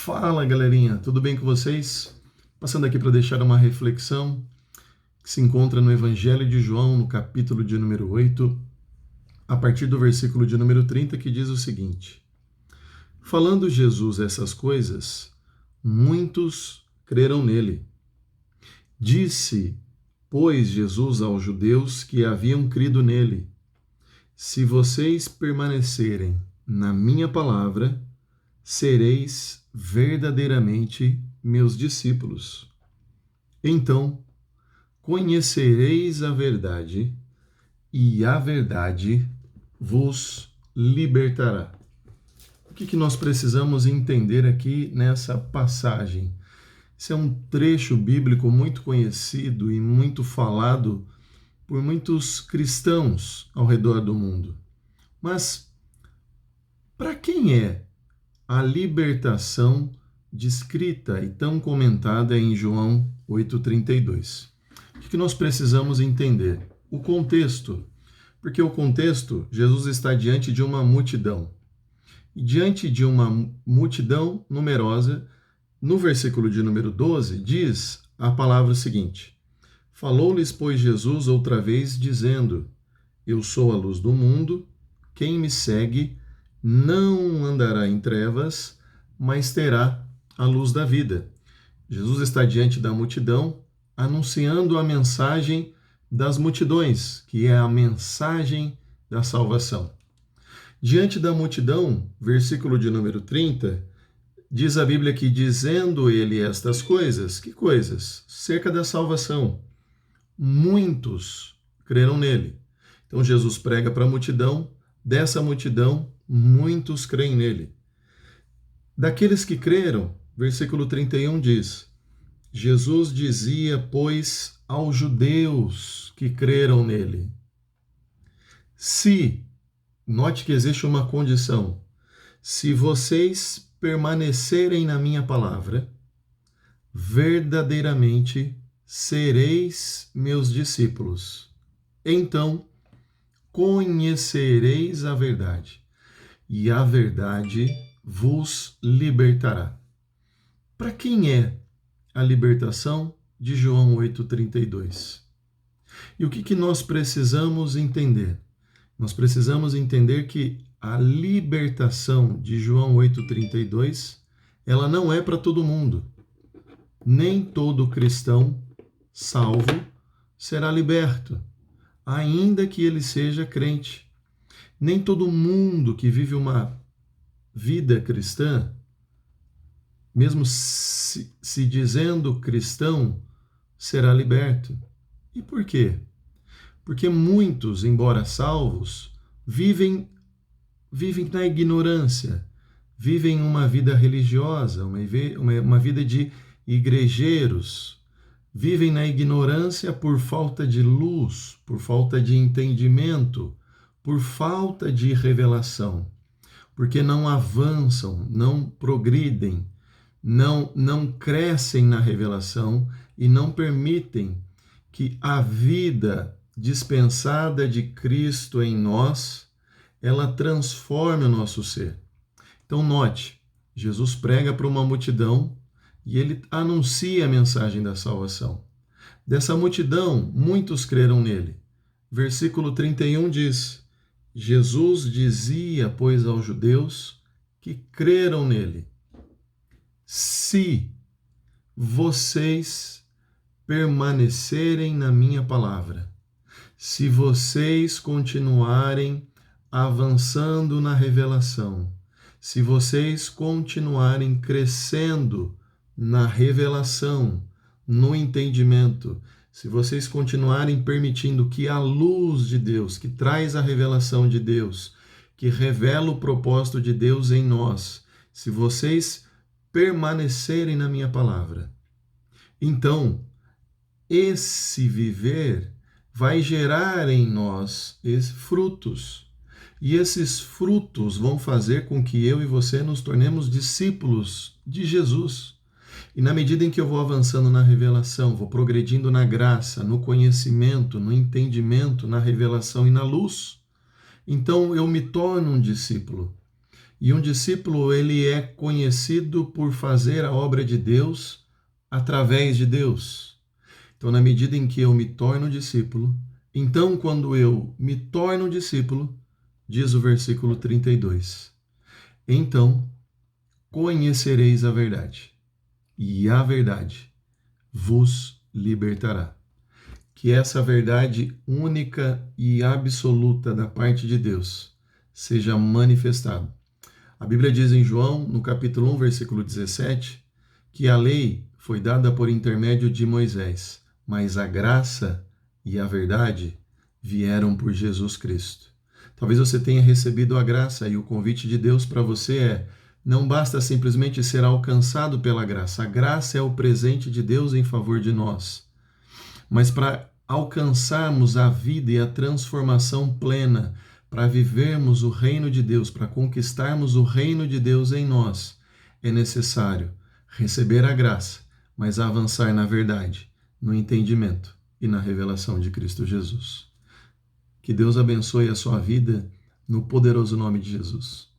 Fala, galerinha, tudo bem com vocês? Passando aqui para deixar uma reflexão que se encontra no Evangelho de João, no capítulo de número 8, a partir do versículo de número 30, que diz o seguinte: Falando Jesus essas coisas, muitos creram nele. Disse, pois, Jesus aos judeus que haviam crido nele: Se vocês permanecerem na minha palavra, sereis verdadeiramente meus discípulos. Então, conhecereis a verdade, e a verdade vos libertará. O que nós precisamos entender aqui nessa passagem? Esse é um trecho bíblico muito conhecido e muito falado por muitos cristãos ao redor do mundo. Mas, para quem é a libertação descrita e tão comentada em João 8,32? O que nós precisamos entender? O contexto. Porque o contexto, Jesus está diante de uma multidão. E diante de uma multidão numerosa, no versículo de número 12, diz a palavra seguinte: Falou-lhes, pois, Jesus outra vez, dizendo: Eu sou a luz do mundo, quem me segue não andará em trevas, mas terá a luz da vida. Jesus está diante da multidão, anunciando a mensagem das multidões, que é a mensagem da salvação. Diante da multidão, versículo de número 30, diz a Bíblia que, dizendo ele estas coisas, que coisas? Cerca da salvação. Muitos creram nele. Então Jesus prega para a multidão, dessa multidão, muitos creem nele. Daqueles que creram, versículo 31 diz: Jesus dizia, pois, aos judeus que creram nele: note que existe uma condição, se vocês permanecerem na minha palavra, verdadeiramente sereis meus discípulos. Então conhecereis a verdade, e a verdade vos libertará. Para quem é a libertação de João 8,32? E o que nós precisamos entender? Nós precisamos entender que a libertação de João 8,32, ela não é para todo mundo. Nem todo cristão salvo será liberto, ainda que ele seja crente. Nem todo mundo que vive uma vida cristã, mesmo se dizendo cristão, será liberto. E por quê? Porque muitos, embora salvos, vivem na ignorância, vivem uma vida religiosa, uma vida de igrejeiros, vivem na ignorância por falta de luz, por falta de entendimento, por falta de revelação, porque não avançam, não progridem, não crescem na revelação e não permitem que a vida dispensada de Cristo em nós, ela transforme o nosso ser. Então note, Jesus prega para uma multidão e ele anuncia a mensagem da salvação. Dessa multidão, muitos creram nele. Versículo 31 diz: Jesus dizia, pois, aos judeus que creram nele: Se vocês permanecerem na minha palavra, se vocês continuarem avançando na revelação, se vocês continuarem crescendo na revelação, no entendimento, se vocês continuarem permitindo que a luz de Deus, que traz a revelação de Deus, que revela o propósito de Deus em nós, se vocês permanecerem na minha palavra, então esse viver vai gerar em nós frutos. E esses frutos vão fazer com que eu e você nos tornemos discípulos de Jesus. E na medida em que eu vou avançando na revelação, vou progredindo na graça, no conhecimento, no entendimento, na revelação e na luz, então eu me torno um discípulo. E um discípulo, ele é conhecido por fazer a obra de Deus através de Deus. Então, na medida em que eu me torno discípulo, então quando eu me torno discípulo, diz o versículo 32, então conhecereis a verdade, e a verdade vos libertará. Que essa verdade única e absoluta da parte de Deus seja manifestada. A Bíblia diz em João, no capítulo 1, versículo 17, que a lei foi dada por intermédio de Moisés, mas a graça e a verdade vieram por Jesus Cristo. Talvez você tenha recebido a graça e o convite de Deus para você é: não basta simplesmente ser alcançado pela graça. A graça é o presente de Deus em favor de nós. Mas para alcançarmos a vida e a transformação plena, para vivermos o reino de Deus, para conquistarmos o reino de Deus em nós, é necessário receber a graça, mas avançar na verdade, no entendimento e na revelação de Cristo Jesus. Que Deus abençoe a sua vida no poderoso nome de Jesus.